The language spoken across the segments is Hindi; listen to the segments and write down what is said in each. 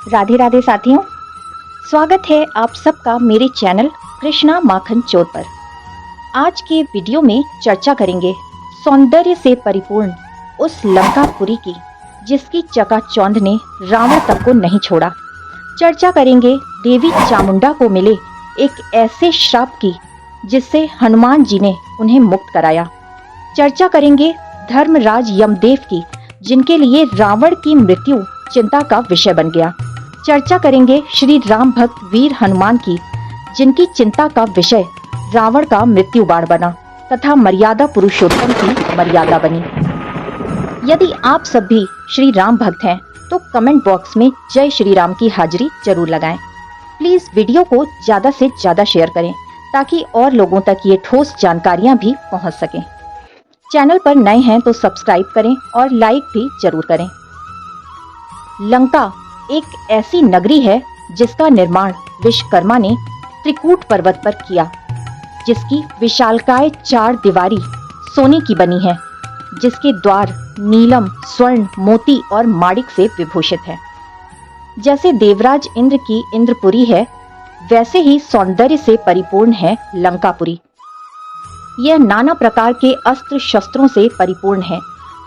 राधे राधे साथियों, स्वागत है आप सबका मेरे चैनल कृष्णा माखन चोर पर। आज के वीडियो में चर्चा करेंगे सौंदर्य से परिपूर्ण उस लंकापुरी की जिसकी चकाचौंध ने रावण तक को नहीं छोड़ा। चर्चा करेंगे देवी चामुंडा को मिले एक ऐसे श्राप की जिससे हनुमान जी ने उन्हें मुक्त कराया। चर्चा करेंगे धर्मराज यमदेव की जिनके लिए रावण की मृत्यु चिंता का विषय बन गया। चर्चा करेंगे श्री राम भक्त वीर हनुमान की जिनकी चिंता का विषय रावण का मृत्यु बाण बना तथा मर्यादा पुरुषोत्तम की मर्यादा बनी। यदि आप सब भी श्री राम भक्त हैं तो कमेंट बॉक्स में जय श्री राम की हाजिरी जरूर लगाएं। प्लीज वीडियो को ज्यादा से ज्यादा शेयर करें ताकि और लोगों तक ये ठोस जानकारियां भी पहुंच सकें। चैनल पर नए हैं तो सब्सक्राइब करें और लाइक भी जरूर करें। लंका एक ऐसी नगरी है जिसका निर्माण विश्वकर्मा ने त्रिकूट पर्वत पर किया, जिसकी विशालकाय 4 दीवारी सोने की बनी है, जिसके द्वार नीलम, स्वर्ण, मोती और माणिक से विभूषित है। जैसे देवराज इंद्र की इंद्रपुरी है, वैसे ही सौंदर्य से परिपूर्ण है लंकापुरी। यह नाना प्रकार के अस्त्र शस्त्रों से परिपूर्ण है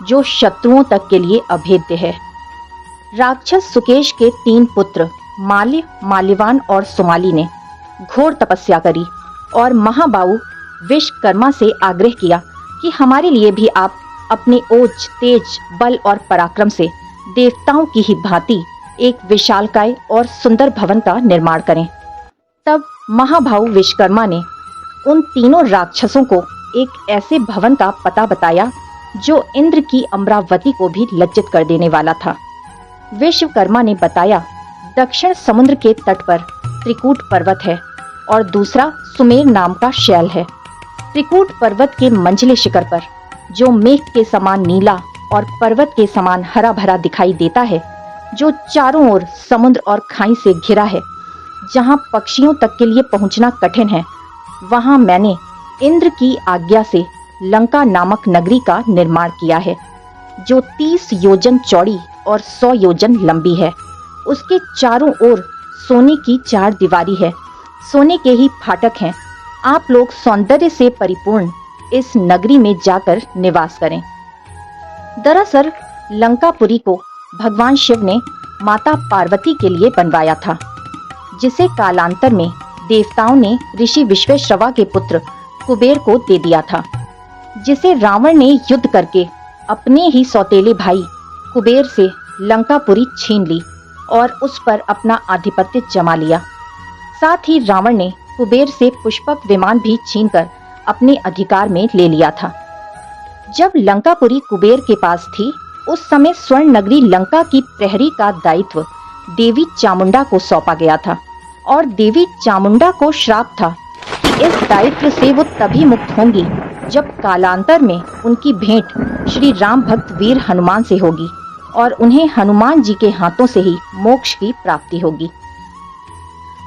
जो शत्रुओं तक के लिए अभेद्य है। राक्षस सुकेश के 3 पुत्र माल्य, माल्यवान और सुमाली ने घोर तपस्या करी और महाबाहु विश्वकर्मा से आग्रह किया कि हमारे लिए भी आप अपने ओज, तेज, बल और पराक्रम से देवताओं की ही भांति एक विशालकाय और सुंदर भवन का निर्माण करें। तब महाबाहु विश्वकर्मा ने उन तीनों राक्षसों को एक ऐसे भवन का पता बताया जो इंद्र की अमरावती को भी लज्जित कर देने वाला था। विश्वकर्मा ने बताया, दक्षिण समुद्र के तट पर त्रिकूट पर्वत है और दूसरा सुमेर नाम का शैल है। त्रिकूट पर्वत के मंझले शिखर पर जो मेघ के समान नीला और पर्वत के समान हरा भरा दिखाई देता है, जो चारों ओर समुद्र और खाई से घिरा है, जहां पक्षियों तक के लिए पहुंचना कठिन है, वहां मैंने इंद्र की आज्ञा से लंका नामक नगरी का निर्माण किया है, जो 30 योजन चौड़ी और 100 योजन लंबी है। उसके चारों ओर सोने की 4 दीवारी है, सोने के ही फाटक हैं। आप लोग सौंदर्य से परिपूर्ण इस नगरी में जाकर निवास करें। दरअसल लंकापुरी को भगवान शिव ने माता पार्वती के लिए बनवाया था, जिसे कालांतर में देवताओं ने ऋषि विश्वेश्रवा के पुत्र कुबेर को दे दिया था, जिसे रावण ने युद्ध करके अपने ही सौतेले भाई कुबेर से लंकापुरी छीन ली और उस पर अपना आधिपत्य जमा लिया। साथ ही रावण ने कुबेर से पुष्पक विमान भी छीनकर अपने अधिकार में ले लिया था। जब लंकापुरी कुबेर के पास थी, उस समय स्वर्ण नगरी लंका की प्रहरी का दायित्व देवी चामुंडा को सौंपा गया था और देवी चामुंडा को श्राप था कि इस दायित्व से वो तभी मुक्त होंगी जब कालांतर में उनकी भेंट श्री राम भक्त वीर हनुमान से होगी और उन्हें हनुमान जी के हाथों से ही मोक्ष की प्राप्ति होगी।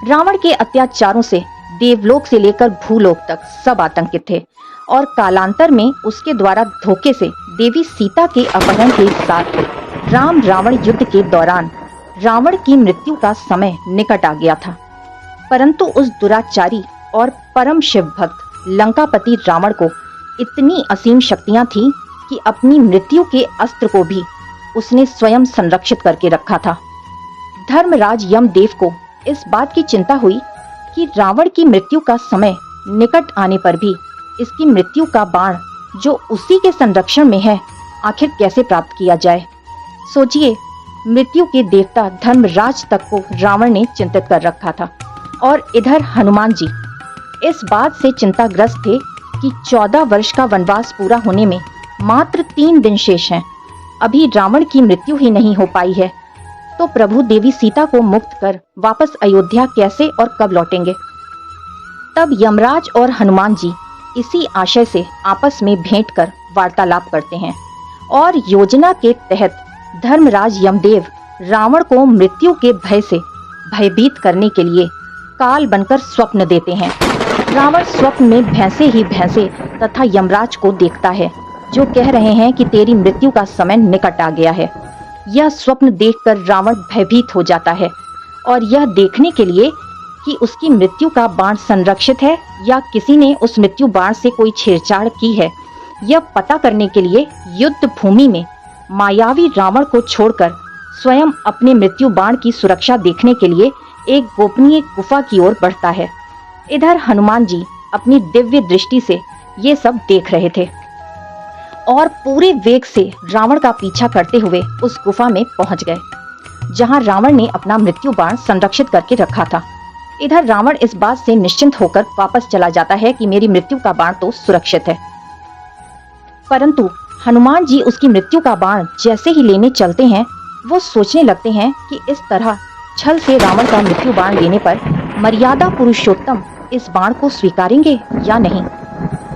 रावण के अत्याचारों से देवलोक से लेकर भूलोक तक सब आतंकित थे और कालांतर में उसके द्वारा धोखे से देवी सीता के अपहरण के साथ राम रावण युद्ध के दौरान रावण की मृत्यु का समय निकट आ गया था। परंतु उस दुराचारी और परम शिव भक्त लंकापति रावण को इतनी असीम शक्तियां थीं कि अपनी मृत्यु के अस्त्र को भी उसने स्वयं संरक्षित करके रखा था। धर्मराज यमदेव को इस बात की चिंता हुई कि रावण की मृत्यु का समय निकट आने पर भी इसकी मृत्यु का बाण जो उसी के संरक्षण में है, आखिर कैसे प्राप्त किया जाए। सोचिए, मृत्यु के देवता धर्मराज तक को रावण ने चिंतित कर रखा था और इधर हनुमान जी इस बात से चिंताग्रस्त थे कि 14 वर्ष का वनवास पूरा होने में मात्र 3 दिन शेष हैं। अभी रावण की मृत्यु ही नहीं हो पाई है, तो प्रभु देवी सीता को मुक्त कर वापस अयोध्या कैसे और कब लौटेंगे। तब यमराज और हनुमान जी इसी आशय से आपस में भेंट कर वार्तालाप करते हैं और योजना के तहत धर्मराज यमदेव रावण को मृत्यु के भय से भयभीत करने के लिए काल बनकर स्वप्न देते हैं। रावण स्वप्न में भैंसे ही भैंसे तथा यमराज को देखता है, जो कह रहे हैं कि तेरी मृत्यु का समय निकट आ गया है। यह स्वप्न देखकर रावण भयभीत हो जाता है और यह देखने के लिए कि उसकी मृत्यु का बाण संरक्षित है या किसी ने उस मृत्यु बाण से कोई छेड़छाड़ की है, यह पता करने के लिए युद्ध भूमि में मायावी रावण को छोड़कर स्वयं अपने मृत्यु बाण की सुरक्षा देखने के लिए एक गोपनीय गुफा की ओर बढ़ता है। इधर हनुमान जी अपनी दिव्य दृष्टि से ये सब देख रहे थे और पूरे वेग से रावण का पीछा करते हुए उस गुफा में पहुंच गए, जहां रावण ने अपना मृत्यु बाण संरक्षित करके रखा था। इधर रावण इस बात से निश्चिंत होकर वापस चला जाता है कि मेरी मृत्यु का बाण तो सुरक्षित है, परंतु हनुमान जी उसकी मृत्यु का बाण जैसे ही लेने चलते हैं, वो सोचने लगते हैं कि इस तरह छल से रावण का मृत्यु बाण लेने पर मर्यादा पुरुषोत्तम इस बाण को स्वीकारेंगे या नहीं,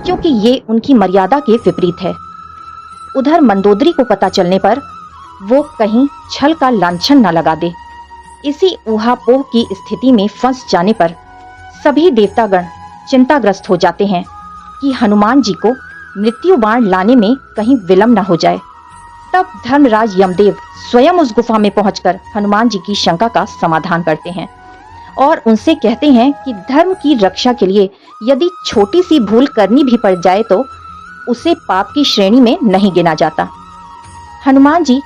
क्योंकि ये उनकी मर्यादा के विपरीत है। उधर मंदोदरी को पता चलने पर वो कहीं छल का लांछन न लगा दे। इसी ऊहापोह की स्थिति में फंस जाने पर सभी देवतागण चिंताग्रस्त हो जाते हैं कि हनुमान जी को मृत्यु बाण लाने में कहीं विलंब न हो जाए। तब धर्मराज यमदेव स्वयं उस गुफा में पहुंचकर हनुमान जी की शंका का समाधान करते हैं और उनसे कहते हैं कि धर्म की रक्षा के लिए यदि छोटी सी भूल करनी भी पड़ जाए तो उसे पाप की श्रेणी में नहीं गिना जाता। हनुमान जी,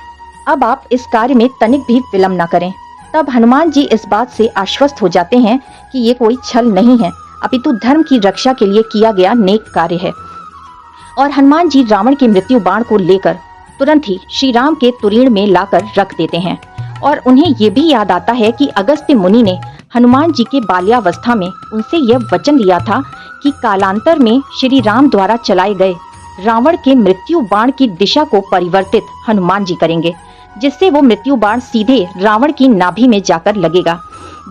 अब आप इस कार्य में तनिक भी विलंब न करें। तब हनुमान जी इस बात से आश्वस्त हो जाते हैं कि ये कोई छल नहीं है, अपितु धर्म की रक्षा के लिए किया गया नेक कार्य है। और हनुमान जी रावण के मृत्यु बाण को लेकर तुरंत ही श्री राम के तुरीण में लाकर रख देते हैं और उन्हें ये भी याद आता है कि अगस्त्य मुनि ने हनुमान जी के बाल्यावस्था में उनसे यह वचन लिया था कि कालांतर में श्री राम द्वारा चलाए गए रावण के मृत्यु बाण की दिशा को परिवर्तित हनुमान जी करेंगे, जिससे वो मृत्यु बाण सीधे रावण की नाभि में जाकर लगेगा,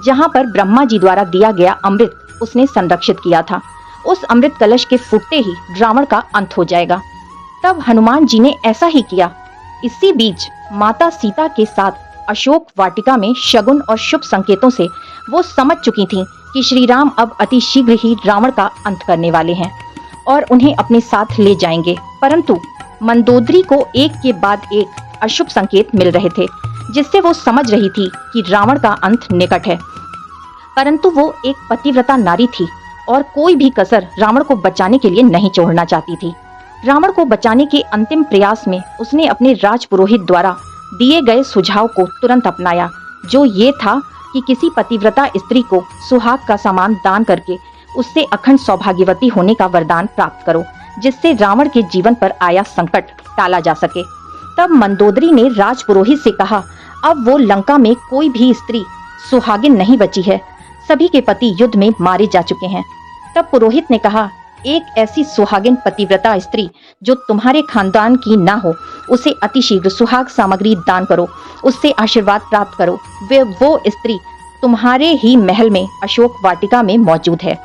जहां पर ब्रह्मा जी द्वारा दिया गया अमृत उसने संरक्षित किया था। उस अमृत कलश के फूटते ही रावण का अंत हो जाएगा। तब हनुमान जी ने ऐसा ही किया। इसी बीच माता सीता के साथ अशोक वाटिका में शगुन और शुभ संकेतों से वो समझ चुकी थीं कि श्री राम अब अति शीघ्र ही रावण का अंत करने वाले हैं और उन्हें अपने साथ ले जाएंगे, परंतु मंदोदरी को एक के बाद एक अशुभ संकेत मिल रहे थे, जिससे वो समझ रही थी कि रावण का अंत निकट है। परंतु वो एक पतिव्रता नारी थी और कोई भी कसर रावण को बचाने के लिए नहीं छोड़ना चाहती थी। रावण को बचाने के अंतिम प्रयास में उसने अपने राजपुरोहित द्वारा दिए गए सुझाव को तुरंत अपनाया, जो ये था कि किसी पतिव्रता स्त्री को सुहाग का सामान दान करके उससे अखंड सौभाग्यवती होने का वरदान प्राप्त करो, जिससे रावण के जीवन पर आया संकट टाला जा सके। तब मंदोदरी ने राजपुरोहित से कहा, अब वो लंका में कोई भी स्त्री सुहागिन नहीं बची है, सभी के पति युद्ध में मारे जा चुके हैं। तब पुरोहित ने कहा, एक ऐसी सुहागिन पतिव्रता स्त्री जो तुम्हारे खानदान की ना हो, उसे अतिशीघ्र सुहाग सामग्री दान करो, उससे आशीर्वाद प्राप्त करो। वो स्त्री तुम्हारे ही महल में अशोक वाटिका में मौजूद है।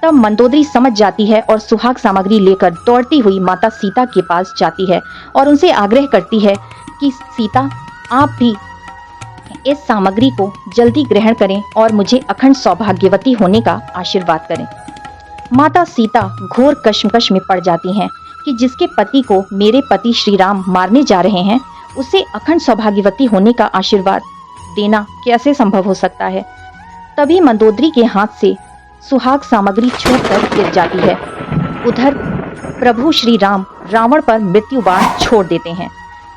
तब मंदोदरी समझ जाती है और सुहाग सामग्री लेकर दौड़ती हुई माता सीता के पास जाती है और उनसे आग्रह करती है कि सीता, आप भी इस सामग्री को जल्दी ग्रहण करें और मुझे अखंड सौभाग्यवती होने का आशीर्वाद करें। माता सीता घोर कश्मकश में पड़ जाती हैं कि जिसके पति को मेरे पति श्री राम मारने जा रहे हैं, उसे अखंड सौभाग्यवती होने का आशीर्वाद देना कैसे संभव हो सकता है। तभी मंदोदरी के हाथ से सुहाग सामग्री छूटकर गिर जाती है। उधर प्रभु श्री राम रावण पर मृत्यु बाण छोड़ देते हैं,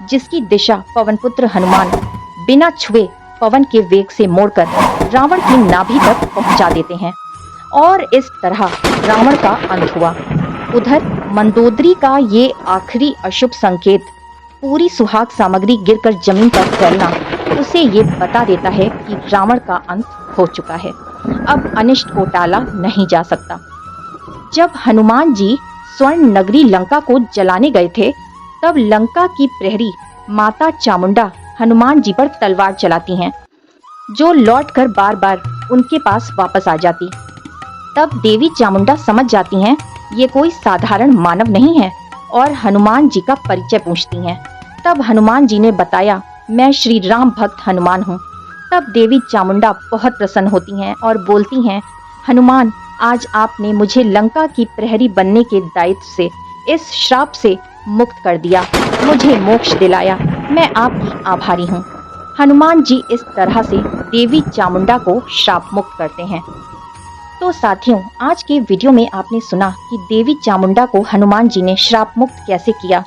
जिसकी दिशा पवनपुत्र हनुमान बिना छुए पवन के वेग से मोड़कर रावण की नाभि तक पहुंचा देते हैं और इस तरह रावण का अंत हुआ। उधर मंदोदरी का ये आखिरी अशुभ संकेत, पूरी सुहाग सामग्री गिरकर जमीन पर फैलना, उसे ये बता देता है कि रावण का अंत हो चुका है, अब अनिष्ट को टाला नहीं जा सकता। जब हनुमान जी स्वर्ण नगरी लंका को जलाने गए थे, तब लंका की प्रहरी माता चामुंडा हनुमान जी पर तलवार चलाती हैं, जो लौटकर बार बार उनके पास वापस आ जाती। तब देवी चामुंडा समझ जाती हैं ये कोई साधारण मानव नहीं है और हनुमान जी का परिचय पूछती हैं। तब हनुमान जी ने बताया, मैं श्री राम भक्त हनुमान हूँ। तब देवी चामुंडा बहुत प्रसन्न होती हैं और बोलती हैं, हनुमान, आज आपने मुझे लंका की प्रहरी बनने के दायित्व से, इस श्राप से मुक्त कर दिया, मुझे मोक्ष दिलाया। मैं आपकी आभारी हूँ। हनुमान जी इस तरह से देवी चामुंडा को श्राप मुक्त करते हैं। तो साथियों, आज के वीडियो में आपने सुना कि देवी चामुंडा को हनुमान जी ने श्राप मुक्त कैसे किया।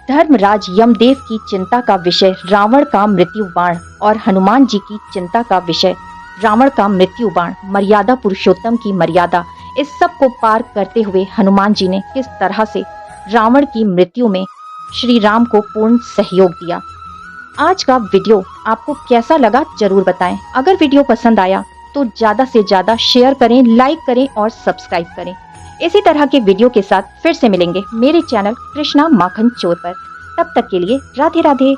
धर्मराज यमदेव की चिंता का विषय रावण का मृत्यु बाण और हनुमान जी की चिंता का विषय रावण का मृत्यु बाण, मर्यादा पुरुषोत्तम की मर्यादा, इस सब को पार करते हुए हनुमान जी ने किस तरह से रावण की मृत्यु में श्री राम को पूर्ण सहयोग दिया। आज का वीडियो आपको कैसा लगा जरूर बताएं। अगर वीडियो पसंद आया तो ज्यादा से ज्यादा शेयर करें, लाइक करें और सब्सक्राइब करें। इसी तरह के वीडियो के साथ फिर से मिलेंगे मेरे चैनल कृष्णा माखन चोर पर। तब तक के लिए राधे राधे।